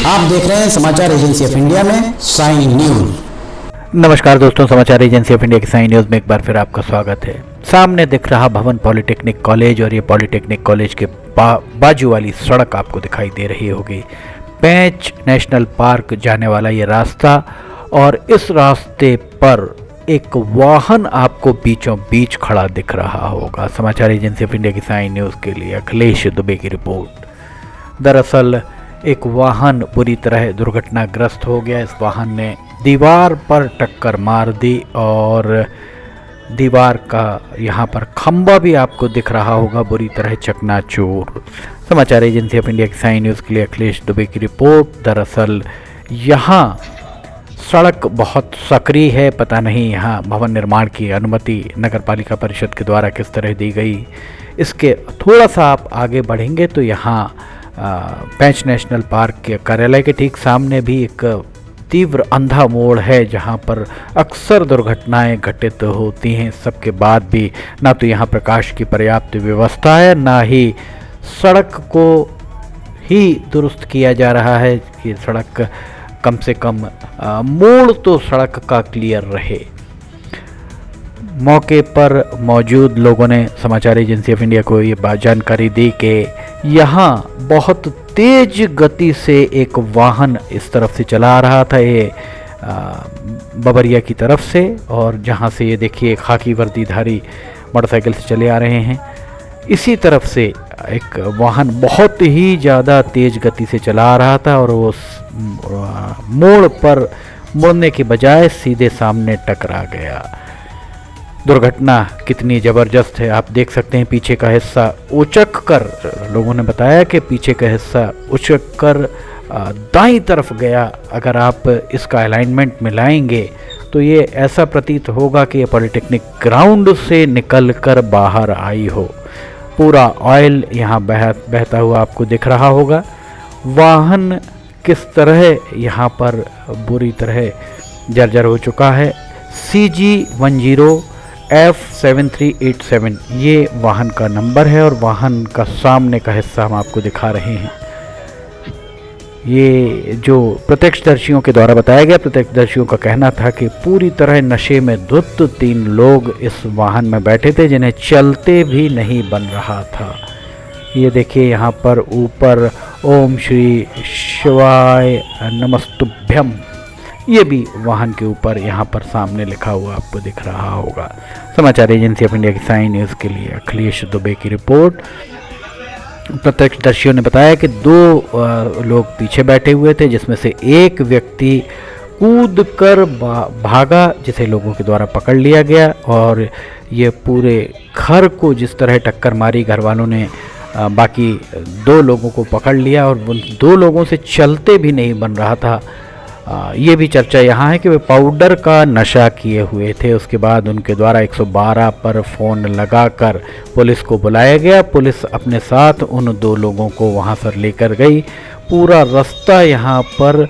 आप देख रहे हैं समाचार एजेंसी ऑफ इंडिया में साई न्यूज। नमस्कार दोस्तों, समाचार एजेंसी ऑफ इंडिया की साई न्यूज में एक बार फिर आपका स्वागत है। सामने दिख रहा भवन पॉलिटेक्निक कॉलेज और ये पॉलिटेक्निक कॉलेज के बाजू वाली सड़क आपको दिखाई दे रही होगी। पेंच नेशनल पार्क जाने वाला ये रास्ता, और इस रास्ते पर एक वाहन आपको बीचों बीच खड़ा दिख रहा होगा। समाचार एजेंसी ऑफ इंडिया की साई न्यूज़ के लिए अखिलेश दुबे की रिपोर्ट। दरअसल एक वाहन बुरी तरह दुर्घटनाग्रस्त हो गया। इस वाहन ने दीवार पर टक्कर मार दी और दीवार का यहाँ पर खंबा भी आपको दिख रहा होगा बुरी तरह चकनाचूर। समाचार एजेंसी ऑफ इंडिया की साई न्यूज़ के लिए अखिलेश दुबे की रिपोर्ट। दरअसल यहाँ सड़क बहुत सक्रिय है, पता नहीं यहाँ भवन निर्माण की अनुमति नगर पालिका परिषद के द्वारा किस तरह दी गई। इसके थोड़ा सा आप आगे बढ़ेंगे तो यहाँ पेंच नेशनल पार्क के कार्यालय के ठीक सामने भी एक तीव्र अंधा मोड़ है, जहां पर अक्सर दुर्घटनाएं घटित होती हैं। सबके बाद भी ना तो यहाँ प्रकाश की पर्याप्त व्यवस्था है, ना ही सड़क को ही दुरुस्त किया जा रहा है कि सड़क कम से कम मोड़ तो सड़क का क्लियर रहे। मौके पर मौजूद लोगों ने समाचार एजेंसी ऑफ इंडिया को ये जानकारी दी कि यहाँ बहुत तेज गति से एक वाहन इस तरफ से चला आ रहा था, ये बबरिया की तरफ से, और जहाँ से ये देखिए खाकी वर्दीधारी मोटरसाइकिल से चले आ रहे हैं, इसी तरफ से एक वाहन बहुत ही ज़्यादा तेज गति से चला आ रहा था और वो मोड़ पर मुड़ने के बजाय सीधे सामने टकरा गया। दुर्घटना कितनी ज़बरदस्त है आप देख सकते हैं। पीछे का हिस्सा उचक कर, लोगों ने बताया कि पीछे का हिस्सा उचक कर दाईं तरफ गया। अगर आप इसका अलाइनमेंट मिलाएंगे तो ये ऐसा प्रतीत होगा कि ये पॉलिटेक्निक ग्राउंड से निकल कर बाहर आई हो। पूरा ऑयल यहाँ बहता हुआ आपको दिख रहा होगा। वाहन किस तरह यहाँ पर बुरी तरह जर्जर हो चुका है। CG10F7387 ये वाहन का नंबर है और वाहन का सामने का हिस्सा हम आपको दिखा रहे हैं। ये जो प्रत्यक्षदर्शियों के द्वारा बताया गया, प्रत्यक्षदर्शियों का कहना था कि पूरी तरह नशे में धुत 3 लोग इस वाहन में बैठे थे, जिन्हें चलते भी नहीं बन रहा था। ये देखिए यहाँ पर ऊपर ओम श्री शिवाय नमस्तुभ्यम, ये भी वाहन के ऊपर यहाँ पर सामने लिखा हुआ आपको दिख रहा होगा। समाचार एजेंसी ऑफ इंडिया की साई न्यूज़ के लिए अखिलेश दुबे की रिपोर्ट। प्रत्यक्षदर्शियों ने बताया कि 2 लोग पीछे बैठे हुए थे, जिसमें से एक व्यक्ति कूद कर भागा, जिसे लोगों के द्वारा पकड़ लिया गया। और ये पूरे घर को जिस तरह टक्कर मारी, घर वालों ने बाकी 2 लोगों को पकड़ लिया और उन 2 लोगों से चलते भी नहीं बन रहा था। ये भी चर्चा यहाँ है कि वे पाउडर का नशा किए हुए थे। उसके बाद उनके द्वारा 112 पर फ़ोन लगाकर पुलिस को बुलाया गया। पुलिस अपने साथ उन 2 लोगों को वहाँ पर लेकर गई। पूरा रास्ता यहाँ पर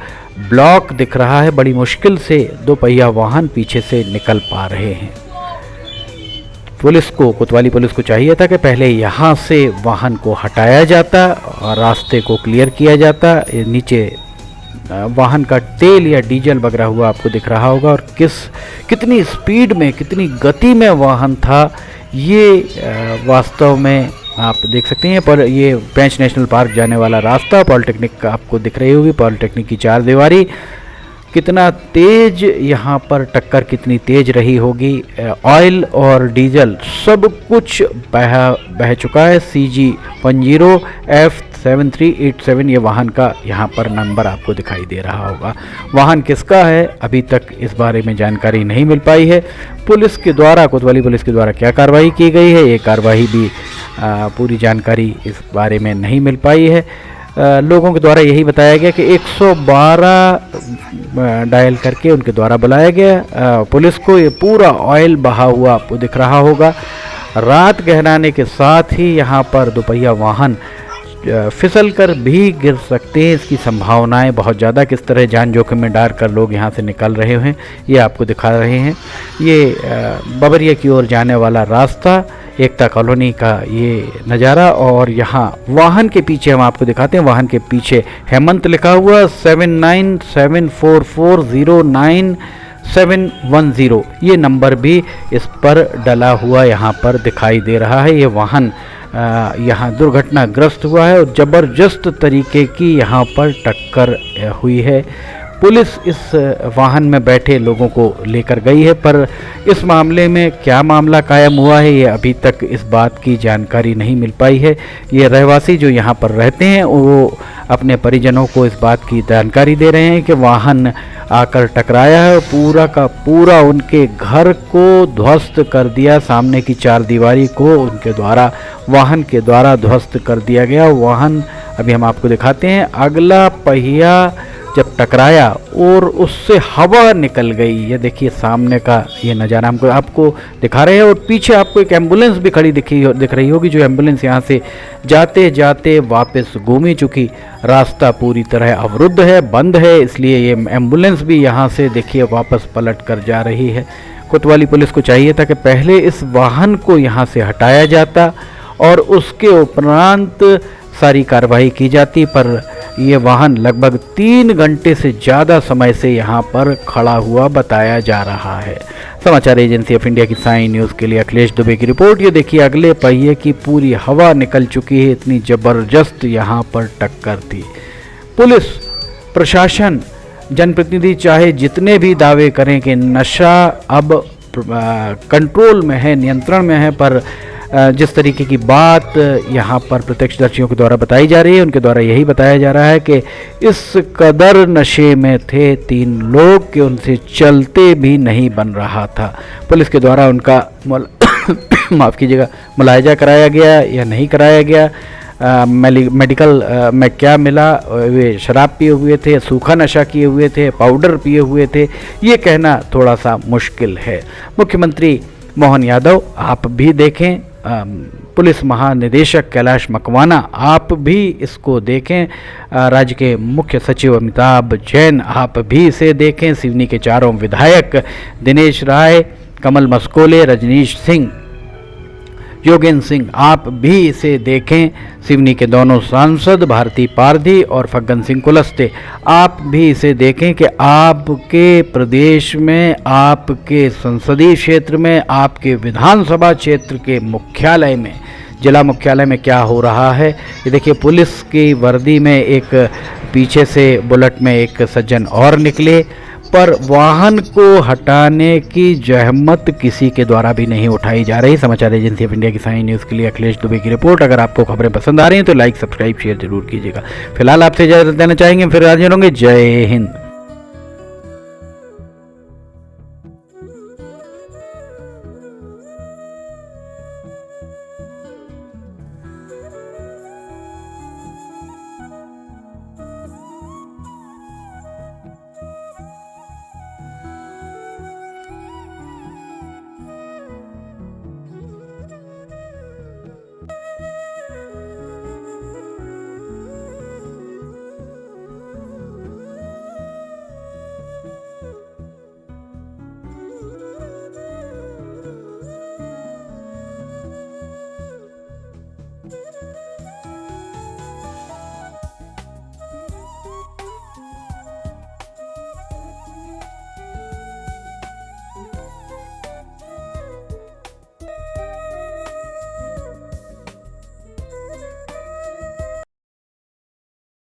ब्लॉक दिख रहा है, बड़ी मुश्किल से 2 पहिया वाहन पीछे से निकल पा रहे हैं। पुलिस को, कोतवाली पुलिस को चाहिए था कि पहले यहाँ से वाहन को हटाया जाता और रास्ते को क्लियर किया जाता। नीचे वाहन का तेल या डीजल बगरा हुआ आपको दिख रहा होगा और कितनी स्पीड में, कितनी गति में वाहन था, ये वास्तव में आप देख सकते हैं। पर ये पेंच नेशनल पार्क जाने वाला रास्ता, पॉलिटेक्निक आपको दिख रही होगी, पॉलिटेक्निक की 4 दीवारी, कितना तेज यहाँ पर टक्कर कितनी तेज रही होगी। ऑयल और डीजल सब कुछ बह चुका है। CG10F7387 ये वाहन का यहाँ पर नंबर आपको दिखाई दे रहा होगा। वाहन किसका है अभी तक इस बारे में जानकारी नहीं मिल पाई है। पुलिस के द्वारा, कोतवाली पुलिस के द्वारा क्या कार्रवाई की गई है, ये कार्रवाई भी पूरी जानकारी इस बारे में नहीं मिल पाई है। लोगों के द्वारा यही बताया गया कि 112 डायल करके उनके द्वारा बुलाया गया पुलिस को। ये पूरा ऑयल बहा हुआ आपको दिख रहा होगा। रात गहराने के साथ ही यहाँ पर 2 पहिया वाहन फिसल कर भी गिर सकते हैं, इसकी संभावनाएं बहुत ज़्यादा। किस तरह जान जोखिम में डालकर लोग यहाँ से निकल रहे हैं ये आपको दिखा रहे हैं। ये बबरिया की ओर जाने वाला रास्ता, एकता कॉलोनी का ये नज़ारा। और यहाँ वाहन के पीछे हम आपको दिखाते हैं, वाहन के पीछे हेमंत लिखा हुआ 7974409710 ये नंबर भी इस पर डला हुआ यहाँ पर दिखाई दे रहा है। ये वाहन यहाँ दुर्घटनाग्रस्त हुआ है और ज़बरदस्त तरीके की यहाँ पर टक्कर हुई है। पुलिस इस वाहन में बैठे लोगों को लेकर गई है, पर इस मामले में क्या मामला कायम हुआ है ये अभी तक इस बात की जानकारी नहीं मिल पाई है। ये रहवासी जो यहाँ पर रहते हैं वो अपने परिजनों को इस बात की जानकारी दे रहे हैं कि वाहन आकर टकराया है, पूरा का पूरा उनके घर को ध्वस्त कर दिया। सामने की चारदीवारी को उनके द्वारा वाहन के द्वारा ध्वस्त कर दिया गया। वाहन अभी हम आपको दिखाते हैं, अगला पहिया जब टकराया और उससे हवा निकल गई। ये देखिए सामने का ये नज़ारा हमको आपको दिखा रहे हैं और पीछे आपको एक एम्बुलेंस भी खड़ी दिख रही होगी, जो एम्बुलेंस यहाँ से जाते जाते वापस घूम ही चुकी। रास्ता पूरी तरह अवरुद्ध है, बंद है, इसलिए ये एम्बुलेंस भी यहाँ से देखिए वापस पलट कर जा रही है। कोतवाली पुलिस को चाहिए था कि पहले इस वाहन को यहाँ से हटाया जाता और उसके उपरांत सारी कार्रवाई की जाती, पर ये वाहन लगभग 3 घंटे से ज़्यादा समय से यहाँ पर खड़ा हुआ बताया जा रहा है। समाचार एजेंसी ऑफ इंडिया की साइन न्यूज़ के लिए अखिलेश दुबे की रिपोर्ट। ये देखिए अगले पहिए की पूरी हवा निकल चुकी है, इतनी ज़बरदस्त यहाँ पर टक्कर थी। पुलिस प्रशासन जनप्रतिनिधि चाहे जितने भी दावे करें कि नशा अब कंट्रोल में है, नियंत्रण में है, पर जिस तरीके की बात यहाँ पर प्रत्यक्षदर्शियों के द्वारा बताई जा रही है, उनके द्वारा यही बताया जा रहा है कि इस कदर नशे में थे 3 लोग कि उनसे चलते भी नहीं बन रहा था। पुलिस के द्वारा उनका माफ़ कीजिएगा मुलायजा कराया गया या नहीं कराया गया, मेडिकल में क्या मिला, वे शराब पिए हुए थे, सूखा नशा किए हुए थे, पाउडर पिए हुए थे, ये कहना थोड़ा सा मुश्किल है। मुख्यमंत्री मोहन यादव आप भी देखें, पुलिस महानिदेशक कैलाश मकवाना आप भी इसको देखें, राज्य के मुख्य सचिव अमिताभ जैन आप भी इसे देखें, सिवनी के 4 विधायक दिनेश राय, कमल मस्कोले, रजनीश सिंह, योगेंद्र सिंह आप भी इसे देखें, सिवनी के दोनों सांसद भारती पारधी और फग्गन सिंह कुलस्ते आप भी इसे देखें कि आपके प्रदेश में, आपके संसदीय क्षेत्र में, आपके विधानसभा क्षेत्र के मुख्यालय में, जिला मुख्यालय में क्या हो रहा है। ये देखिए पुलिस की वर्दी में एक पीछे से बुलेट में एक सज्जन और निकले, पर वाहन को हटाने की जहमत किसी के द्वारा भी नहीं उठाई जा रही। समाचार एजेंसी ऑफ इंडिया की साइन न्यूज़ के लिए अखिलेश दुबे की रिपोर्ट। अगर आपको खबरें पसंद आ रही हैं तो लाइक, सब्सक्राइब, शेयर जरूर कीजिएगा। फिलहाल आपसे इजाजत देना चाहेंगे, फिर हाजिर होंगे। जय हिंद।